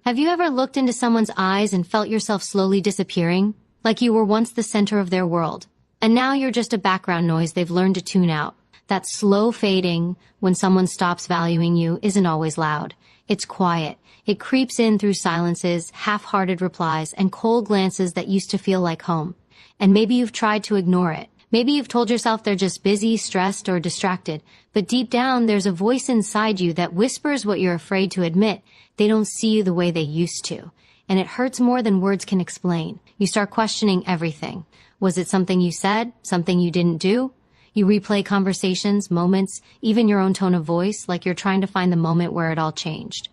Have you ever looked into someone's eyes and felt yourself slowly disappearing, like you were once the center of their world, and now you're just a background noise they've learned to tune out? That slow fading, when someone stops valuing you, isn't always loud. It's quiet. It creeps in through silences, half-hearted replies, and cold glances that used to feel like home. And maybe you've tried to ignore it. Maybe you've told yourself they're just busy, stressed, or distracted. But deep down, there's a voice inside you that whispers what you're afraid to admit. They don't see you the way they used to. And it hurts more than words can explain. You start questioning everything. Was it something you said? Something you didn't do? You replay conversations, moments, even your own tone of voice, like you're trying to find the moment where it all changed.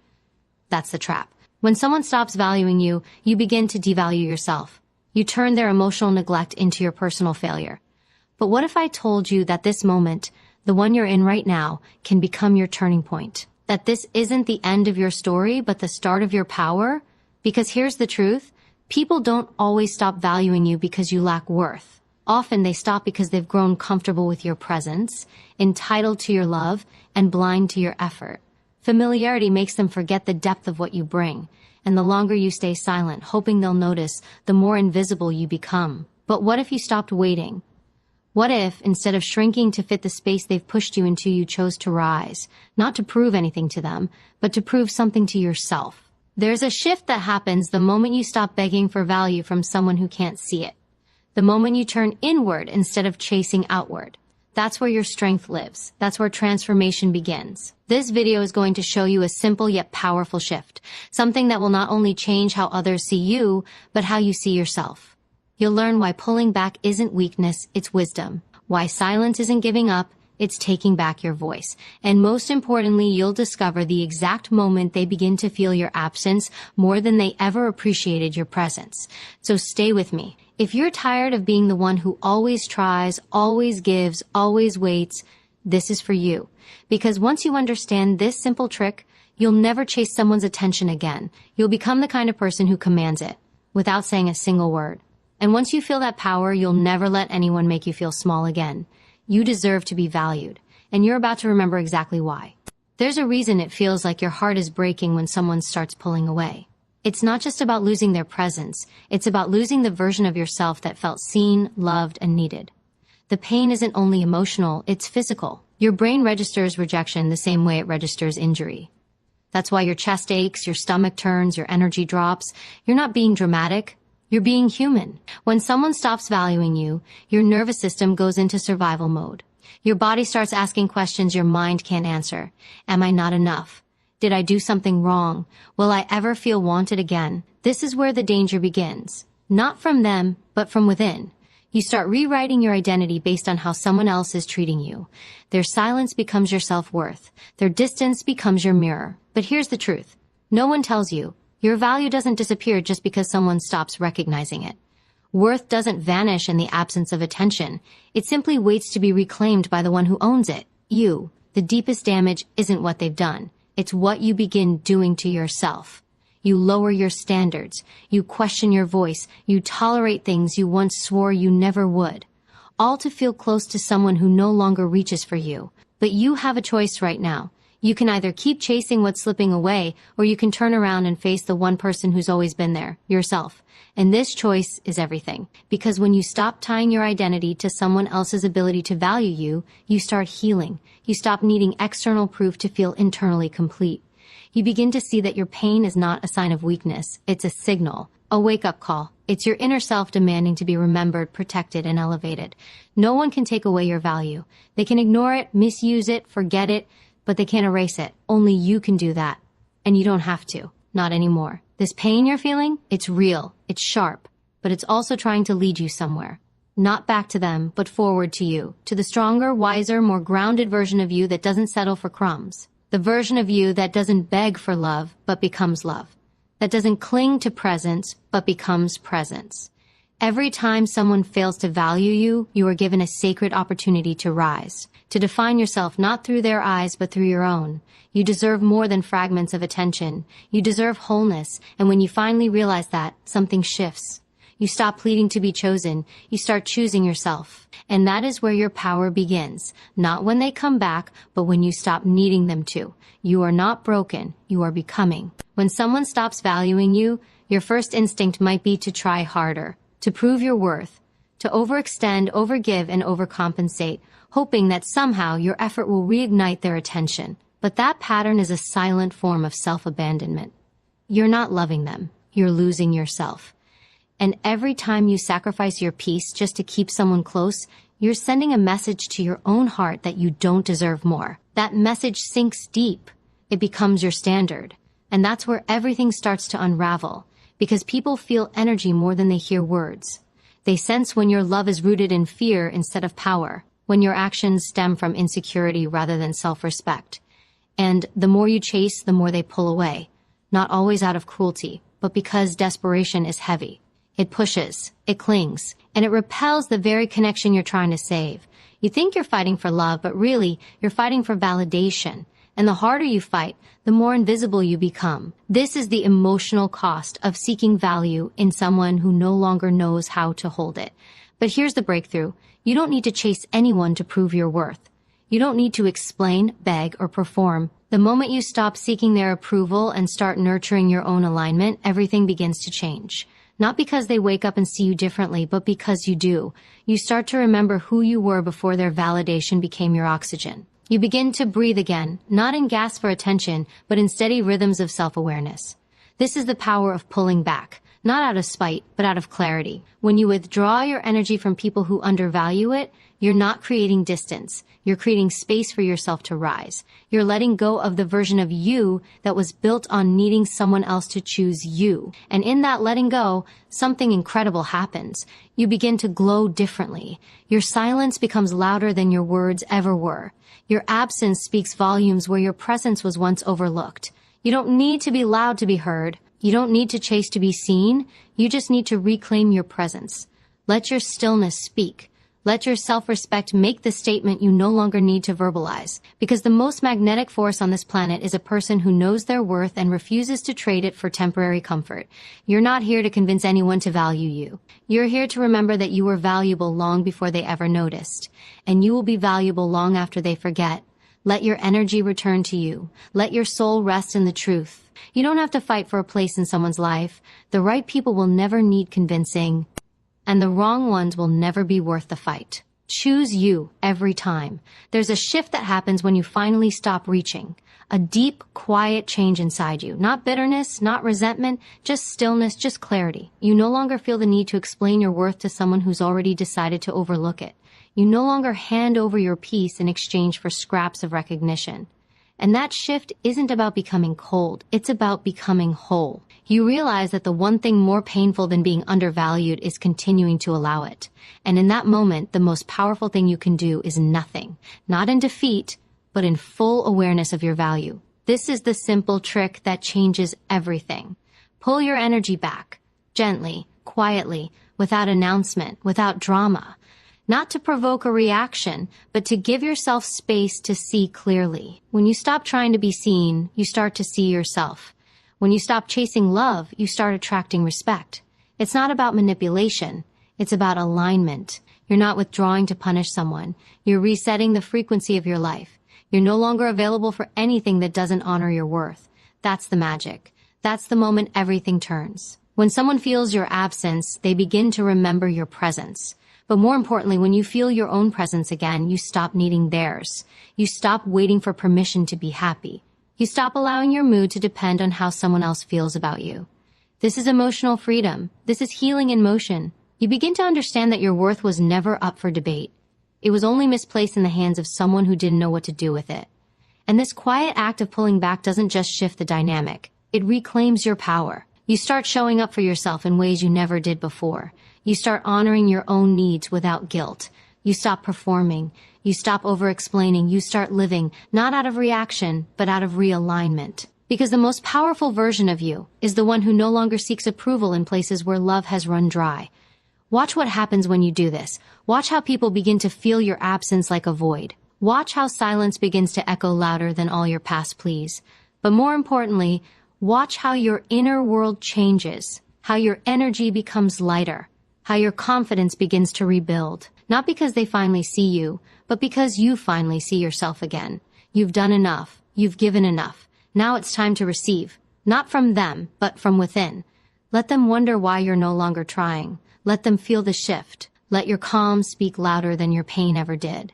That's the trap. When someone stops valuing you, you begin to devalue yourself. You turn their emotional neglect into your personal failure. But what if I told you that this moment, the one you're in right now, can become your turning point? That this isn't the end of your story, but the start of your power? Because here's the truth. People don't always stop valuing you because you lack worth. Often they stop because they've grown comfortable with your presence, entitled to your love, and blind to your effort. Familiarity makes them forget the depth of what you bring, and the longer you stay silent, hoping they'll notice, the more invisible you become. But what if you stopped waiting? What if, instead of shrinking to fit the space they've pushed you into, you chose to rise, not to prove anything to them, but to prove something to yourself? There's a shift that happens the moment you stop begging for value from someone who can't see it. The moment you turn inward instead of chasing outward. That's where your strength lives. That's where transformation begins. This video is going to show you a simple yet powerful shift. Something that will not only change how others see you, but how you see yourself. You'll learn why pulling back isn't weakness, it's wisdom. Why silence isn't giving up, it's taking back your voice. And most importantly, you'll discover the exact moment they begin to feel your absence more than they ever appreciated your presence. So stay with me. If you're tired of being the one who always tries, always gives, always waits, this is for you. Because once you understand this simple trick, you'll never chase someone's attention again. You'll become the kind of person who commands it, without saying a single word. And once you feel that power, you'll never let anyone make you feel small again. You deserve to be valued, and you're about to remember exactly why. There's a reason it feels like your heart is breaking when someone starts pulling away. It's not just about losing their presence, it's about losing the version of yourself that felt seen, loved, and needed. The pain isn't only emotional, it's physical. Your brain registers rejection the same way it registers injury. That's why your chest aches, your stomach turns, your energy drops. You're not being dramatic. You're being human. When someone stops valuing you, your nervous system goes into survival mode. Your body starts asking questions your mind can't answer. Am I not enough? Did I do something wrong? Will I ever feel wanted again? This is where the danger begins. Not from them, but from within. You start rewriting your identity based on how someone else is treating you. Their silence becomes your self-worth. Their distance becomes your mirror. But here's the truth. No one tells you. Your value doesn't disappear just because someone stops recognizing it. Worth doesn't vanish in the absence of attention. It simply waits to be reclaimed by the one who owns it, you. The deepest damage isn't what they've done. It's what you begin doing to yourself. You lower your standards. You question your voice. You tolerate things you once swore you never would. All to feel close to someone who no longer reaches for you. But you have a choice right now. You can either keep chasing what's slipping away, or you can turn around and face the one person who's always been there, yourself. And this choice is everything. Because when you stop tying your identity to someone else's ability to value you, you start healing. You stop needing external proof to feel internally complete. You begin to see that your pain is not a sign of weakness. It's a signal, a wake-up call. It's your inner self demanding to be remembered, protected, and elevated. No one can take away your value. They can ignore it, misuse it, forget it, but they can't erase it. Only you can do that. And you don't have to. Not anymore. This pain you're feeling, it's real. It's sharp. But it's also trying to lead you somewhere. Not back to them, but forward to you. To the stronger, wiser, more grounded version of you that doesn't settle for crumbs. The version of you that doesn't beg for love, but becomes love. That doesn't cling to presence, but becomes presence. Every time someone fails to value you, you are given a sacred opportunity to rise. To define yourself not through their eyes, but through your own. You deserve more than fragments of attention. You deserve wholeness, and when you finally realize that, something shifts. You stop pleading to be chosen. You start choosing yourself. And that is where your power begins. Not when they come back, but when you stop needing them to. You are not broken. You are becoming. When someone stops valuing you, your first instinct might be to try harder, to prove your worth, to overextend, overgive, and overcompensate, hoping that somehow your effort will reignite their attention. But that pattern is a silent form of self-abandonment. You're not loving them. You're losing yourself. And every time you sacrifice your peace just to keep someone close, you're sending a message to your own heart that you don't deserve more. That message sinks deep. It becomes your standard. And that's where everything starts to unravel, because people feel energy more than they hear words. They sense when your love is rooted in fear instead of power, when your actions stem from insecurity rather than self-respect. And the more you chase, the more they pull away. Not always out of cruelty, but because desperation is heavy. It pushes, it clings, and it repels the very connection you're trying to save. You think you're fighting for love, but really, you're fighting for validation. And the harder you fight, the more invisible you become. This is the emotional cost of seeking value in someone who no longer knows how to hold it. But here's the breakthrough. You don't need to chase anyone to prove your worth. You don't need to explain, beg, or perform. The moment you stop seeking their approval and start nurturing your own alignment, everything begins to change. Not because they wake up and see you differently, but because you do. You start to remember who you were before their validation became your oxygen. You begin to breathe again, not in gasps for attention, but in steady rhythms of self-awareness. This is the power of pulling back, not out of spite, but out of clarity. When you withdraw your energy from people who undervalue it, you're not creating distance. You're creating space for yourself to rise. You're letting go of the version of you that was built on needing someone else to choose you. And in that letting go, something incredible happens. You begin to glow differently. Your silence becomes louder than your words ever were. Your absence speaks volumes where your presence was once overlooked. You don't need to be loud to be heard. You don't need to chase to be seen. You just need to reclaim your presence. Let your stillness speak. Let your self-respect make the statement you no longer need to verbalize. Because the most magnetic force on this planet is a person who knows their worth and refuses to trade it for temporary comfort. You're not here to convince anyone to value you. You're here to remember that you were valuable long before they ever noticed. And you will be valuable long after they forget. Let your energy return to you. Let your soul rest in the truth. You don't have to fight for a place in someone's life. The right people will never need convincing. And the wrong ones will never be worth the fight. Choose you every time. There's a shift that happens when you finally stop reaching. A deep, quiet change inside you. Not bitterness, not resentment, just stillness, just clarity. You no longer feel the need to explain your worth to someone who's already decided to overlook it. You no longer hand over your peace in exchange for scraps of recognition. And that shift isn't about becoming cold. It's about becoming whole. You realize that the one thing more painful than being undervalued is continuing to allow it. And in that moment, the most powerful thing you can do is nothing. Not in defeat, but in full awareness of your value. This is the simple trick that changes everything. Pull your energy back. Gently, quietly, without announcement, without drama. Not to provoke a reaction, but to give yourself space to see clearly. When you stop trying to be seen, you start to see yourself. When you stop chasing love, you start attracting respect. It's not about manipulation. It's about alignment. You're not withdrawing to punish someone. You're resetting the frequency of your life. You're no longer available for anything that doesn't honor your worth. That's the magic. That's the moment everything turns. When someone feels your absence, they begin to remember your presence. But more importantly, when you feel your own presence again, you stop needing theirs. You stop waiting for permission to be happy. You stop allowing your mood to depend on how someone else feels about you. This is emotional freedom. This is healing in motion. You begin to understand that your worth was never up for debate. It was only misplaced in the hands of someone who didn't know what to do with it. And this quiet act of pulling back doesn't just shift the dynamic. It reclaims your power. You start showing up for yourself in ways you never did before. You start honoring your own needs without guilt. You stop performing. You stop over-explaining. You start living, not out of reaction, but out of realignment. Because the most powerful version of you is the one who no longer seeks approval in places where love has run dry. Watch what happens when you do this. Watch how people begin to feel your absence like a void. Watch how silence begins to echo louder than all your past pleas. But more importantly, watch how your inner world changes, how your energy becomes lighter, how your confidence begins to rebuild. Not because they finally see you, but because you finally see yourself again. You've done enough. You've given enough. Now it's time to receive. Not from them, but from within. Let them wonder why you're no longer trying. Let them feel the shift. Let your calm speak louder than your pain ever did.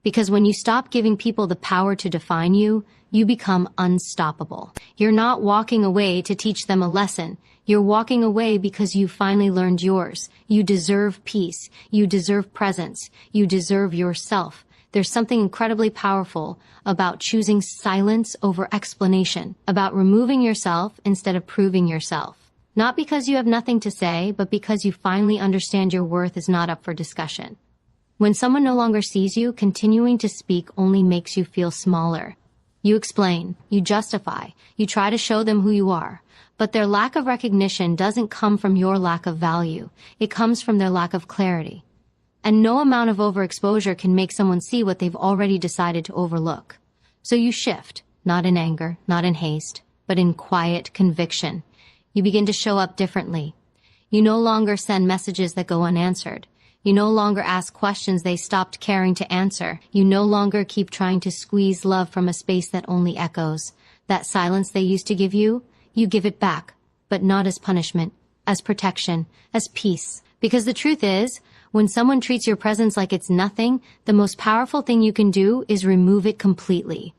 Because when you stop giving people the power to define you, you become unstoppable. You're not walking away to teach them a lesson. You're walking away because you finally learned yours. You deserve peace. You deserve presence. You deserve yourself. There's something incredibly powerful about choosing silence over explanation, about removing yourself instead of proving yourself. Not because you have nothing to say, but because you finally understand your worth is not up for discussion. When someone no longer sees you, continuing to speak only makes you feel smaller. You explain, you justify, you try to show them who you are. But their lack of recognition doesn't come from your lack of value. It comes from their lack of clarity. And no amount of overexposure can make someone see what they've already decided to overlook. So you shift, not in anger, not in haste, but in quiet conviction. You begin to show up differently. You no longer send messages that go unanswered. You no longer ask questions they stopped caring to answer. You no longer keep trying to squeeze love from a space that only echoes. That silence they used to give you give it back, but not as punishment, as protection, as peace. Because the truth is, when someone treats your presence like it's nothing, the most powerful thing you can do is remove it completely.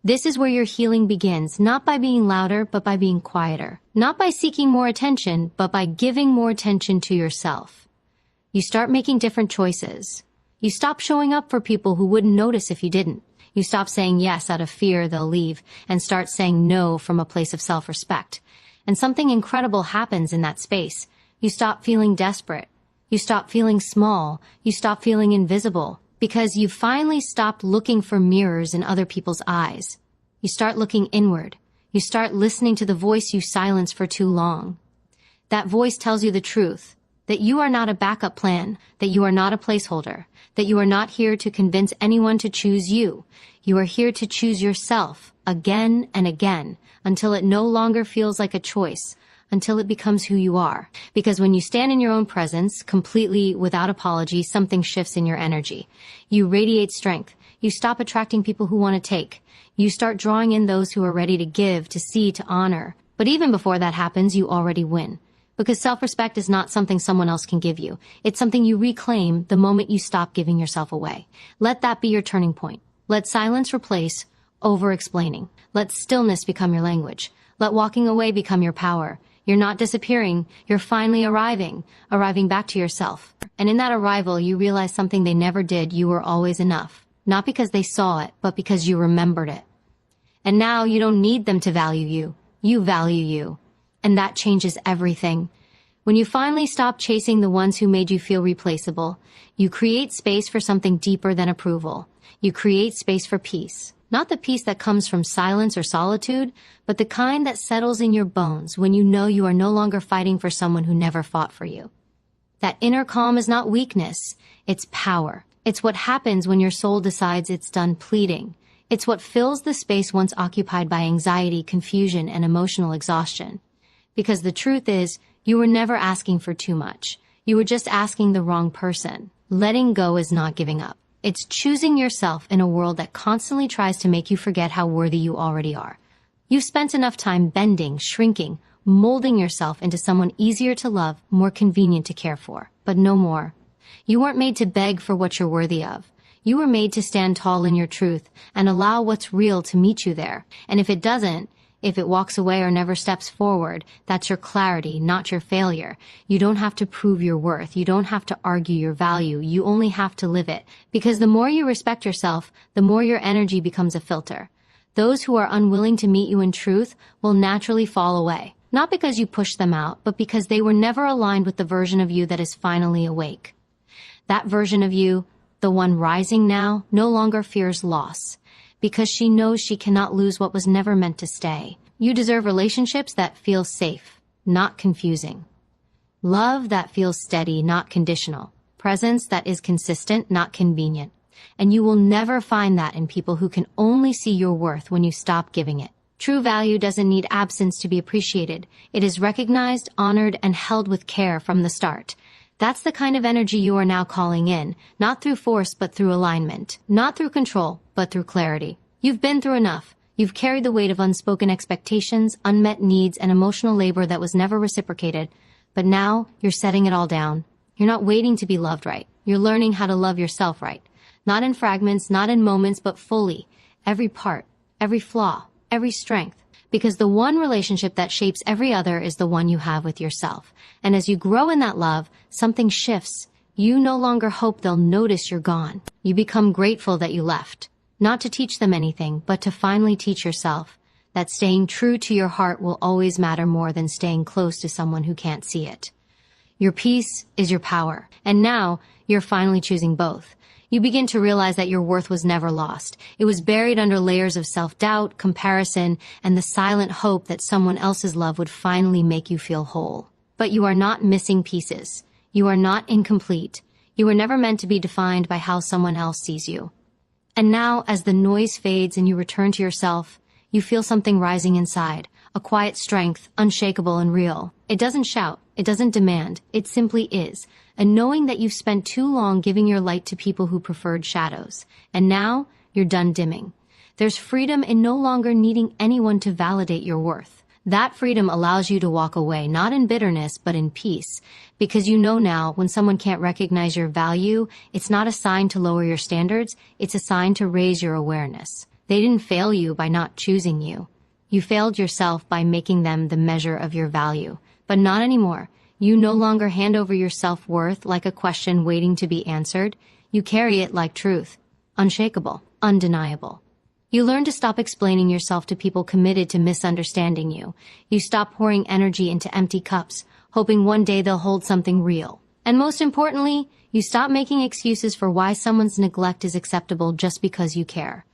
This is where your healing begins, not by being louder, but by being quieter. Not by seeking more attention, but by giving more attention to yourself. You start making different choices. You stop showing up for people who wouldn't notice if you didn't. You stop saying yes out of fear they'll leave and start saying no from a place of self-respect. And something incredible happens in that space. You stop feeling desperate. You stop feeling small. You stop feeling invisible. Because you finally stopped looking for mirrors in other people's eyes. You start looking inward. You start listening to the voice you silenced for too long. That voice tells you the truth. That you are not a backup plan, that you are not a placeholder, that you are not here to convince anyone to choose you. You are here to choose yourself again and again until it no longer feels like a choice, until it becomes who you are. Because when you stand in your own presence, completely without apology, something shifts in your energy. You radiate strength. You stop attracting people who want to take. You start drawing in those who are ready to give, to see, to honor. But even before that happens, you already win. Because self-respect is not something someone else can give you. It's something you reclaim the moment you stop giving yourself away. Let that be your turning point. Let silence replace over-explaining. Let stillness become your language. Let walking away become your power. You're not disappearing. You're finally arriving back to yourself. And in that arrival, you realize something they never did. You were always enough. Not because they saw it, but because you remembered it. And now you don't need them to value you. You value you. And that changes everything. When you finally stop chasing the ones who made you feel replaceable, you create space for something deeper than approval. You create space for peace. Not the peace that comes from silence or solitude, but the kind that settles in your bones when you know you are no longer fighting for someone who never fought for you. That inner calm is not weakness, it's power. It's what happens when your soul decides it's done pleading. It's what fills the space once occupied by anxiety, confusion, and emotional exhaustion. Because the truth is, you were never asking for too much. You were just asking the wrong person. Letting go is not giving up. It's choosing yourself in a world that constantly tries to make you forget how worthy you already are. You've spent enough time bending, shrinking, molding yourself into someone easier to love, more convenient to care for. But no more. You weren't made to beg for what you're worthy of. You were made to stand tall in your truth and allow what's real to meet you there. And if it doesn't, if it walks away or never steps forward, that's your clarity, not your failure. You don't have to prove your worth. You don't have to argue your value. You only have to live it. Because the more you respect yourself, the more your energy becomes a filter. Those who are unwilling to meet you in truth will naturally fall away. Not because you pushed them out, but because they were never aligned with the version of you that is finally awake. That version of you, the one rising now, no longer fears loss. Because she knows she cannot lose what was never meant to stay. You deserve relationships that feel safe, not confusing. Love that feels steady, not conditional. Presence that is consistent, not convenient. And you will never find that in people who can only see your worth when you stop giving it. True value doesn't need absence to be appreciated. It is recognized, honored, and held with care from the start. That's the kind of energy you are now calling in, not through force but through alignment, not through control but through clarity. You've been through enough. You've carried the weight of unspoken expectations, unmet needs, and emotional labor that was never reciprocated. But now, you're setting it all down. You're not waiting to be loved right. You're learning how to love yourself right. Not in fragments, not in moments, but fully. Every part, every flaw, every strength. Because the one relationship that shapes every other is the one you have with yourself. And as you grow in that love, something shifts. You no longer hope they'll notice you're gone. You become grateful that you left. Not to teach them anything, but to finally teach yourself that staying true to your heart will always matter more than staying close to someone who can't see it. Your peace is your power, and now you're finally choosing both. You begin to realize that your worth was never lost. It was buried under layers of self-doubt, comparison, and the silent hope that someone else's love would finally make you feel whole. But you are not missing pieces. You are not incomplete. You were never meant to be defined by how someone else sees you. And now, as the noise fades and you return to yourself, you feel something rising inside, a quiet strength, unshakable and real. It doesn't shout, it doesn't demand, it simply is, a knowing that you've spent too long giving your light to people who preferred shadows, and now you're done dimming. There's freedom in no longer needing anyone to validate your worth. That freedom allows you to walk away, not in bitterness, but in peace, because you know now when someone can't recognize your value, it's not a sign to lower your standards, it's a sign to raise your awareness. They didn't fail you by not choosing you. You failed yourself by making them the measure of your value. But not anymore. You no longer hand over your self-worth like a question waiting to be answered. You carry it like truth, unshakable, undeniable. You learn to stop explaining yourself to people committed to misunderstanding you. You stop pouring energy into empty cups, hoping one day they'll hold something real. And most importantly, you stop making excuses for why someone's neglect is acceptable just because you care.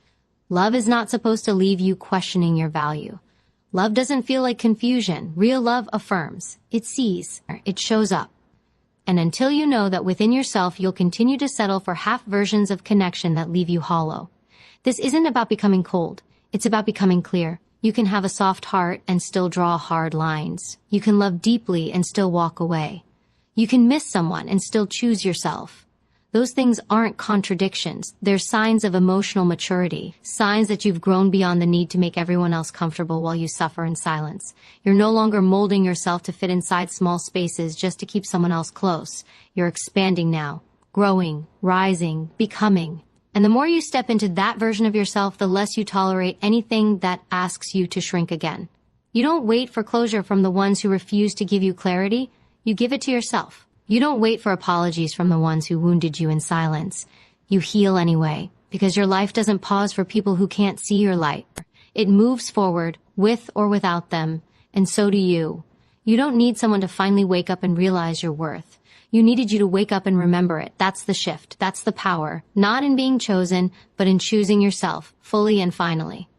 Love is not supposed to leave you questioning your value. Love doesn't feel like confusion. Real love affirms. It sees. It shows up. And until you know that within yourself you'll continue to settle for half versions of connection that leave you hollow. This isn't about becoming cold. It's about becoming clear. You can have a soft heart and still draw hard lines. You can love deeply and still walk away. You can miss someone and still choose yourself. Those things aren't contradictions. They're signs of emotional maturity, signs that you've grown beyond the need to make everyone else comfortable while you suffer in silence. You're no longer molding yourself to fit inside small spaces just to keep someone else close. You're expanding now, growing, rising, becoming. And the more you step into that version of yourself, the less you tolerate anything that asks you to shrink again. You don't wait for closure from the ones who refuse to give you clarity. You give it to yourself. You don't wait for apologies from the ones who wounded you in silence. You heal anyway, because your life doesn't pause for people who can't see your light. It moves forward, with or without them, and so do you. You don't need someone to finally wake up and realize your worth. You needed you to wake up and remember it. That's the shift. That's the power. Not in being chosen, but in choosing yourself, fully and finally.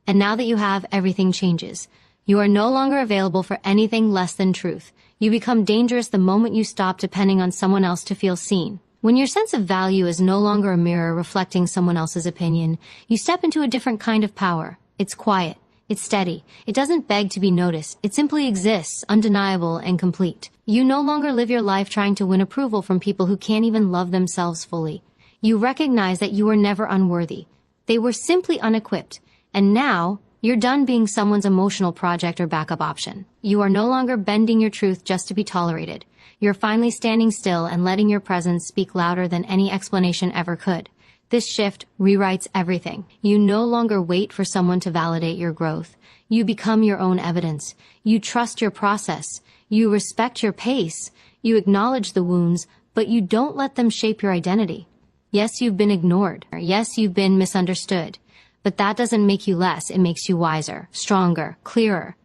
And now that you have, everything changes. You are no longer available for anything less than truth. You become dangerous the moment you stop depending on someone else to feel seen. When your sense of value is no longer a mirror reflecting someone else's opinion, you step into a different kind of power. It's quiet. It's steady. It doesn't beg to be noticed. It simply exists, undeniable and complete. You no longer live your life trying to win approval from people who can't even love themselves fully. You recognize that you were never unworthy. They were simply unequipped. And now, you're done being someone's emotional project or backup option. You are no longer bending your truth just to be tolerated. You're finally standing still and letting your presence speak louder than any explanation ever could. This shift rewrites everything. You no longer wait for someone to validate your growth. You become your own evidence. You trust your process. You respect your pace. You acknowledge the wounds, but you don't let them shape your identity. Yes, you've been ignored. Yes, you've been misunderstood. But that doesn't make you less. It makes you wiser, stronger, clearer.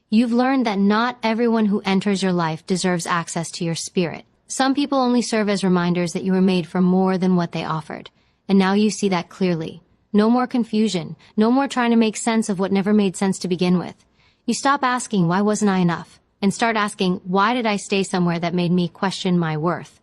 You've learned that not everyone who enters your life deserves access to your spirit. Some people only serve as reminders that you were made for more than what they offered. And now you see that clearly. No more confusion. No more trying to make sense of what never made sense to begin with. You stop asking, why wasn't I enough? And start asking, why did I stay somewhere that made me question my worth?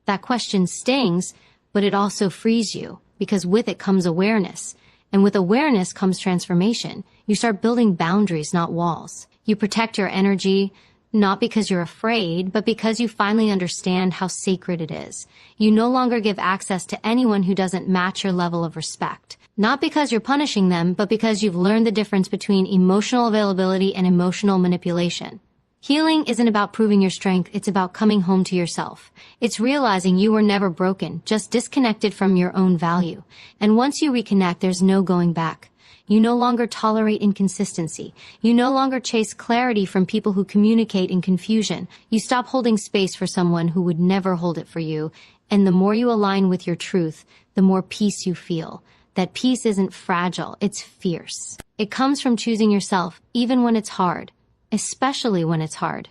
That question stings, but it also frees you, because with it comes awareness. And with awareness comes transformation. You start building boundaries, not walls. You protect your energy, Not because you're afraid, but because you finally understand how sacred it is. You no longer give access to anyone who doesn't match your level of respect. Not because you're punishing them, but because you've learned the difference between emotional availability and emotional manipulation. Healing isn't about proving your strength, it's about coming home to yourself. It's realizing you were never broken, just disconnected from your own value. And once you reconnect, there's no going back. You no longer tolerate inconsistency. You no longer chase clarity from people who communicate in confusion. You stop holding space for someone who would never hold it for you. And the more you align with your truth, the more peace you feel. That peace isn't fragile, it's fierce. It comes from choosing yourself, even when it's hard. Especially when it's hard.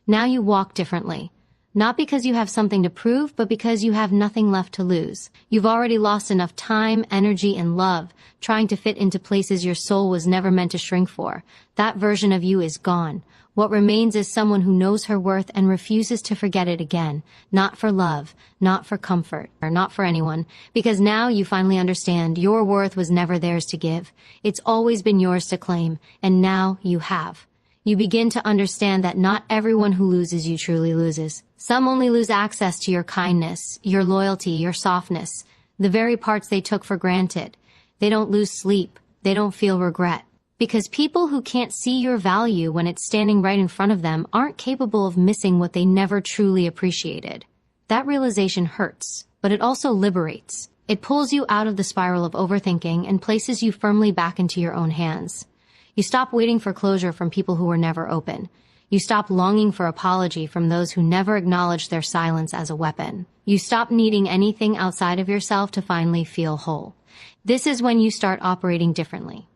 Now you walk differently. Not because you have something to prove, but because you have nothing left to lose. You've already lost enough time, energy, and love trying to fit into places your soul was never meant to shrink for. That version of you is gone. What remains is someone who knows her worth and refuses to forget it again. Not for love, not for comfort, or not for anyone. Because now you finally understand your worth was never theirs to give. It's always been yours to claim, and now you have. You begin to understand that not everyone who loses you truly loses. Some only lose access to your kindness, your loyalty, your softness, the very parts they took for granted. They don't lose sleep. They don't feel regret. Because people who can't see your value when it's standing right in front of them aren't capable of missing what they never truly appreciated. That realization hurts, but it also liberates. It pulls you out of the spiral of overthinking and places you firmly back into your own hands. You stop waiting for closure from people who were never open. You stop longing for apology from those who never acknowledged their silence as a weapon. You stop needing anything outside of yourself to finally feel whole. This is when you start operating differently.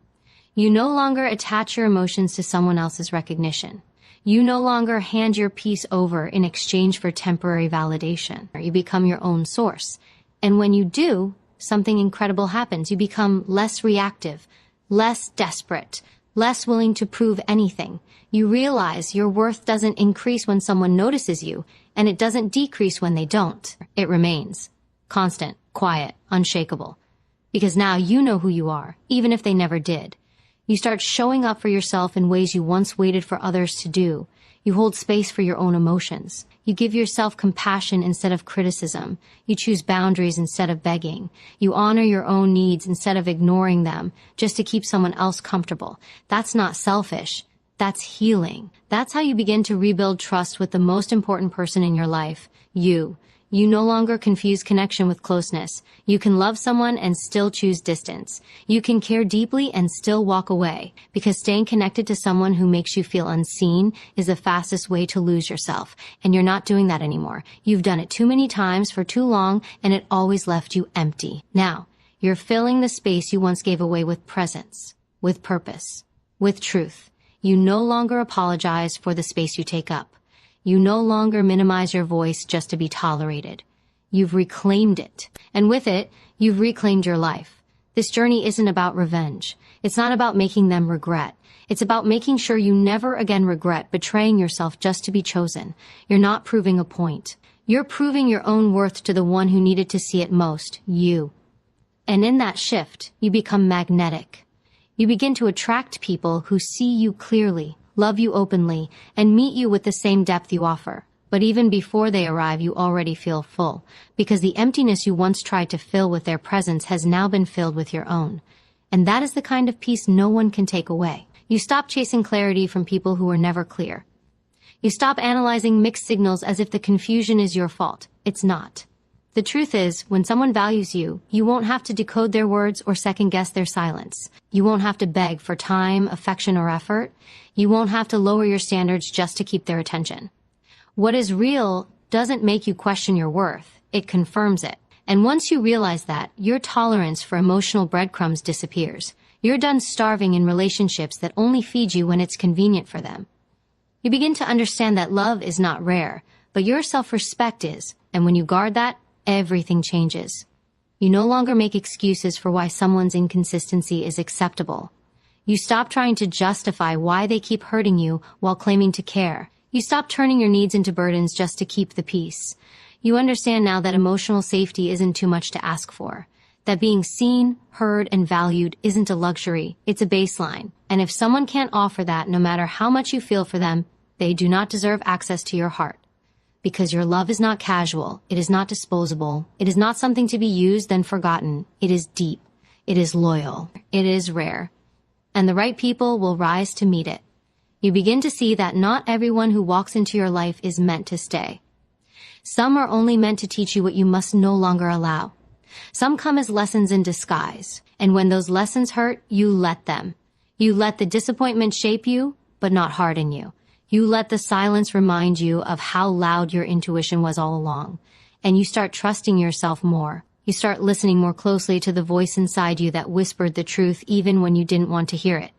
You no longer attach your emotions to someone else's recognition. You no longer hand your peace over in exchange for temporary validation. You become your own source. And when you do, something incredible happens. You become less reactive, less desperate, less willing to prove anything. You realize your worth doesn't increase when someone notices you, and it doesn't decrease when they don't. It remains. Constant, quiet, unshakable. Because now you know who you are, even if they never did. You start showing up for yourself in ways you once waited for others to do. You hold space for your own emotions. You give yourself compassion instead of criticism. You choose boundaries instead of begging. You honor your own needs instead of ignoring them just to keep someone else comfortable. That's not selfish. That's healing. That's how you begin to rebuild trust with the most important person in your life, you. You no longer confuse connection with closeness. You can love someone and still choose distance. You can care deeply and still walk away, because staying connected to someone who makes you feel unseen is the fastest way to lose yourself. And you're not doing that anymore. You've done it too many times for too long, and it always left you empty. Now, you're filling the space you once gave away with presence, with purpose, with truth. You no longer apologize for the space you take up. You no longer minimize your voice just to be tolerated. You've reclaimed it. And with it, you've reclaimed your life. This journey isn't about revenge. It's not about making them regret. It's about making sure you never again regret betraying yourself just to be chosen. You're not proving a point. You're proving your own worth to the one who needed to see it most, you. And in that shift, you become magnetic. You begin to attract people who see you clearly, love you openly, and meet you with the same depth you offer. But even before they arrive, you already feel full, because the emptiness you once tried to fill with their presence has now been filled with your own. And that is the kind of peace no one can take away. You stop chasing clarity from people who were never clear. You stop analyzing mixed signals as if the confusion is your fault. It's not. The truth is, when someone values you, you won't have to decode their words or second-guess their silence. You won't have to beg for time, affection, or effort. You won't have to lower your standards just to keep their attention. What is real doesn't make you question your worth. It confirms it. And once you realize that, your tolerance for emotional breadcrumbs disappears. You're done starving in relationships that only feed you when it's convenient for them. You begin to understand that love is not rare, but your self-respect is. And when you guard that, everything changes. You no longer make excuses for why someone's inconsistency is acceptable. You stop trying to justify why they keep hurting you while claiming to care. You stop turning your needs into burdens just to keep the peace. You understand now that emotional safety isn't too much to ask for. That being seen, heard, and valued isn't a luxury, it's a baseline. And if someone can't offer that, no matter how much you feel for them, They do not deserve access to your heart. Because your love is not casual, it is not disposable, it is not something to be used then forgotten. It is deep, it is loyal, it is rare. And the right people will rise to meet it. You begin to see that not everyone who walks into your life is meant to stay. Some are only meant to teach you what you must no longer allow. Some come as lessons in disguise, and when those lessons hurt, you let them. You let the disappointment shape you, but not harden you. You let the silence remind you of how loud your intuition was all along, and you start trusting yourself more. You start listening more closely to the voice inside you that whispered the truth even when you didn't want to hear it.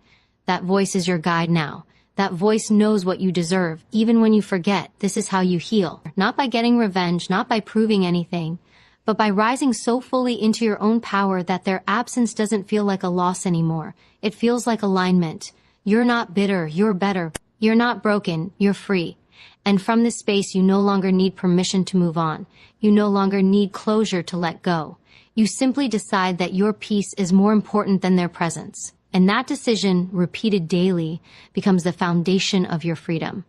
That voice is your guide now. That voice knows what you deserve, even when you forget. This is how you heal. Not by getting revenge, not by proving anything, but by rising so fully into your own power that their absence doesn't feel like a loss anymore. It feels like alignment. You're not bitter, you're better. You're not broken, you're free. And from this space, you no longer need permission to move on. You no longer need closure to let go. You simply decide that your peace is more important than their presence. And that decision, repeated daily, becomes the foundation of your freedom.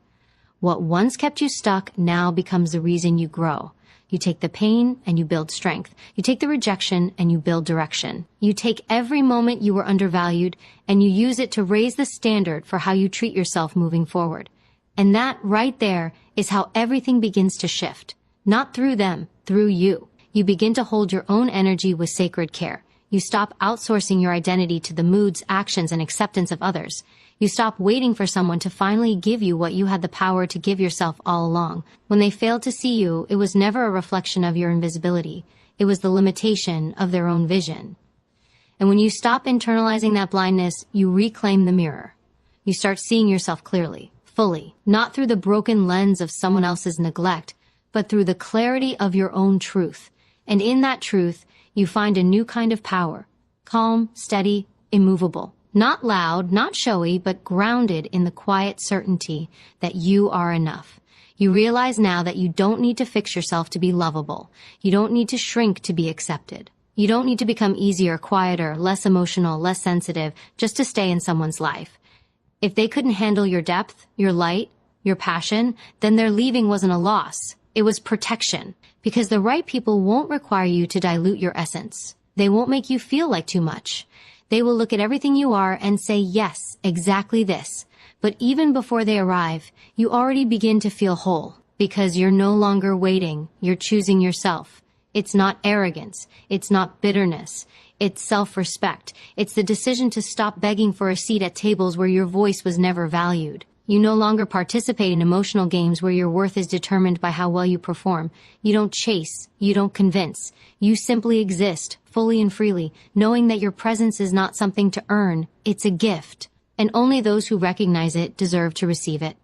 What once kept you stuck now becomes the reason you grow. You take the pain and you build strength. You take the rejection and you build direction. You take every moment you were undervalued and you use it to raise the standard for how you treat yourself moving forward. And that right there is how everything begins to shift. Not through them, through you. You begin to hold your own energy with sacred care. You stop outsourcing your identity to the moods, actions, and acceptance of others. You stop waiting for someone to finally give you what you had the power to give yourself all along. When they failed to see you, it was never a reflection of your invisibility. It was the limitation of their own vision. And when you stop internalizing that blindness, you reclaim the mirror. You start seeing yourself clearly, fully, not through the broken lens of someone else's neglect, but through the clarity of your own truth. And in that truth, you find a new kind of power. Calm, steady, immovable. Not loud, not showy, but grounded in the quiet certainty that you are enough. You realize now that you don't need to fix yourself to be lovable. You don't need to shrink to be accepted. You don't need to become easier, quieter, less emotional, less sensitive, just to stay in someone's life. If they couldn't handle your depth, your light, your passion, then their leaving wasn't a loss. It was protection. Because the right people won't require you to dilute your essence. They won't make you feel like too much. They will look at everything you are and say, yes, exactly this. But even before they arrive, you already begin to feel whole. Because you're no longer waiting, you're choosing yourself. It's not arrogance. It's not bitterness. It's self-respect. It's the decision to stop begging for a seat at tables where your voice was never valued. You no longer participate in emotional games where your worth is determined by how well you perform. You don't chase. You don't convince. You simply exist, fully and freely, knowing that your presence is not something to earn. It's a gift. And only those who recognize it deserve to receive it.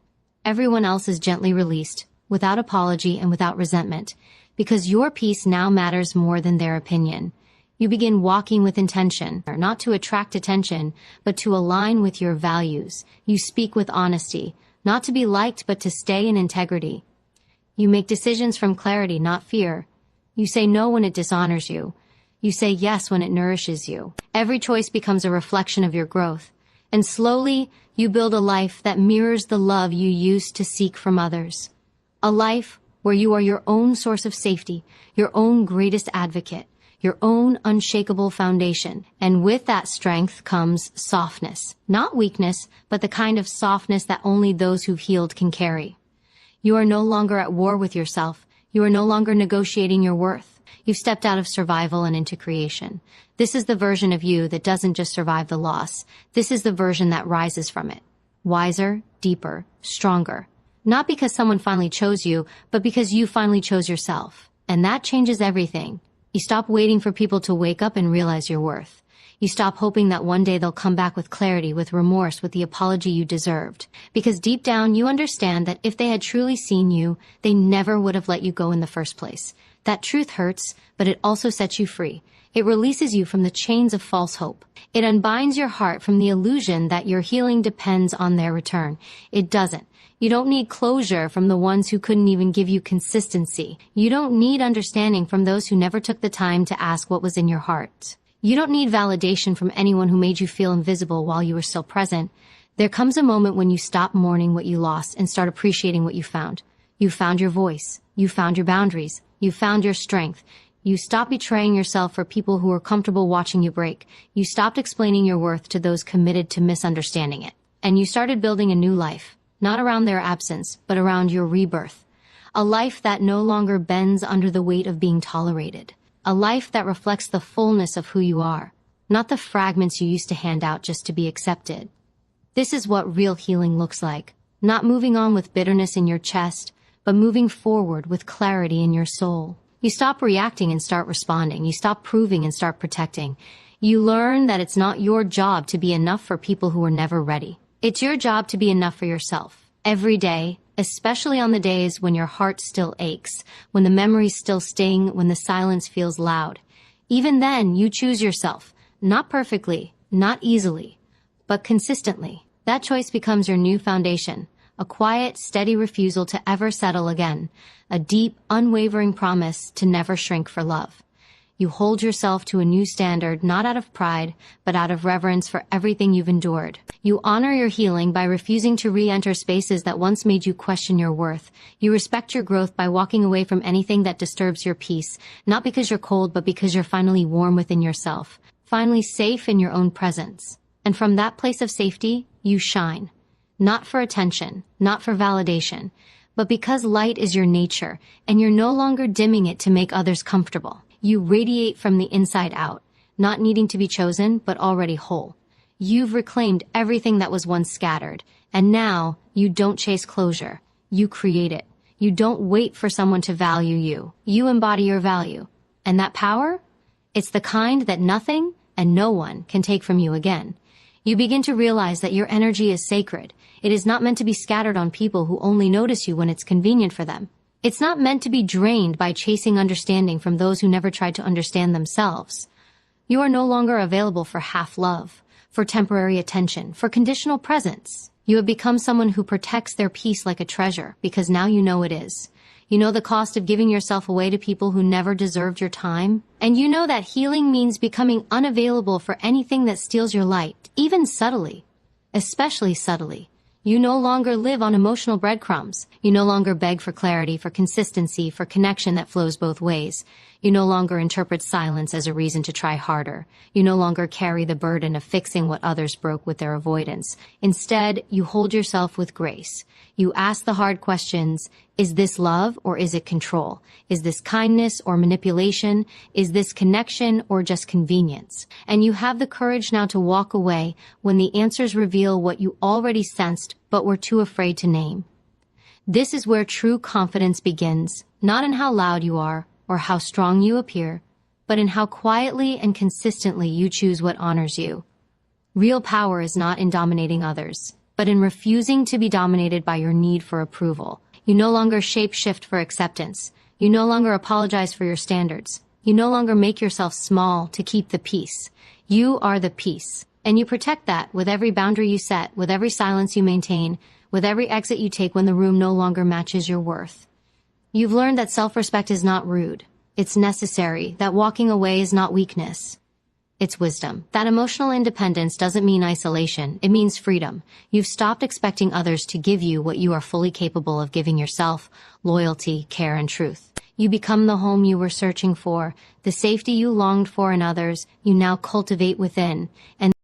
Everyone else is gently released, without apology and without resentment, because your peace now matters more than their opinion. You begin walking with intention, not to attract attention, but to align with your values. You speak with honesty, not to be liked, but to stay in integrity. You make decisions from clarity, not fear. You say no when it dishonors you. You say yes when it nourishes you. Every choice becomes a reflection of your growth. And slowly, you build a life that mirrors the love you used to seek from others. A life where you are your own source of safety, your own greatest advocate, your own unshakable foundation. And with that strength comes softness. Not weakness, but the kind of softness that only those who've healed can carry. You are no longer at war with yourself. You are no longer negotiating your worth. You've stepped out of survival and into creation. This is the version of you that doesn't just survive the loss. This is the version that rises from it. Wiser, deeper, stronger. Not because someone finally chose you, but because you finally chose yourself. And that changes everything. You stop waiting for people to wake up and realize your worth. You stop hoping that one day they'll come back with clarity, with remorse, with the apology you deserved. Because deep down, you understand that if they had truly seen you, they never would have let you go in the first place. That truth hurts, but it also sets you free. It releases you from the chains of false hope. It unbinds your heart from the illusion that your healing depends on their return. It doesn't. You don't need closure from the ones who couldn't even give you consistency. You don't need understanding from those who never took the time to ask what was in your heart. You don't need validation from anyone who made you feel invisible while you were still present. There comes a moment when you stop mourning what you lost and start appreciating what you found. You found your voice. You found your boundaries. You found your strength. You stopped betraying yourself for people who were comfortable watching you break. You stopped explaining your worth to those committed to misunderstanding it. And you started building a new life, not around their absence, but around your rebirth. A life that no longer bends under the weight of being tolerated. A life that reflects the fullness of who you are, not the fragments you used to hand out just to be accepted. This is what real healing looks like. Not moving on with bitterness in your chest, but moving forward with clarity in your soul. You stop reacting and start responding. You stop proving and start protecting. You learn that it's not your job to be enough for people who are never ready. It's your job to be enough for yourself. Every day, especially on the days when your heart still aches, when the memories still sting, when the silence feels loud. Even then, you choose yourself. Not perfectly, not easily, but consistently. That choice becomes your new foundation. A quiet, steady refusal to ever settle again. A deep, unwavering promise to never shrink for love. You hold yourself to a new standard, not out of pride, but out of reverence for everything you've endured. You honor your healing by refusing to re-enter spaces that once made you question your worth. You respect your growth by walking away from anything that disturbs your peace, not because you're cold, but because you're finally warm within yourself, finally safe in your own presence. And from that place of safety, you shine. Not for attention, not for validation, but because light is your nature, and you're no longer dimming it to make others comfortable. You radiate from the inside out, not needing to be chosen, but already whole. You've reclaimed everything that was once scattered, and now you don't chase closure. You create it. You don't wait for someone to value you. You embody your value. And that power? It's the kind that nothing and no one can take from you again. You begin to realize that your energy is sacred. It is not meant to be scattered on people who only notice you when it's convenient for them. It's not meant to be drained by chasing understanding from those who never tried to understand themselves. You are no longer available for half love, for temporary attention, for conditional presence. You have become someone who protects their peace like a treasure, because now you know it is. You know the cost of giving yourself away to people who never deserved your time. And you know that healing means becoming unavailable for anything that steals your light, even subtly, especially subtly. You no longer live on emotional breadcrumbs. You no longer beg for clarity, for consistency, for connection that flows both ways. You no longer interpret silence as a reason to try harder. You no longer carry the burden of fixing what others broke with their avoidance. Instead, you hold yourself with grace. You ask the hard questions. Is this love or is it control? Is this kindness or manipulation? Is this connection or just convenience? And you have the courage now to walk away when the answers reveal what you already sensed but were too afraid to name. This is where true confidence begins, not in how loud you are or how strong you appear, but in how quietly and consistently you choose what honors you. Real power is not in dominating others, but in refusing to be dominated by your need for approval. You no longer shape-shift for acceptance. You no longer apologize for your standards. You no longer make yourself small to keep the peace. You are the peace, and you protect that with every boundary you set, with every silence you maintain, with every exit you take when the room no longer matches your worth. You've learned that self-respect is not rude. It's necessary, that walking away is not weakness. It's wisdom. That emotional independence doesn't mean isolation. It means freedom. You've stopped expecting others to give you what you are fully capable of giving yourself: loyalty, care, and truth. You become the home you were searching for, the safety you longed for in others, you now cultivate within, and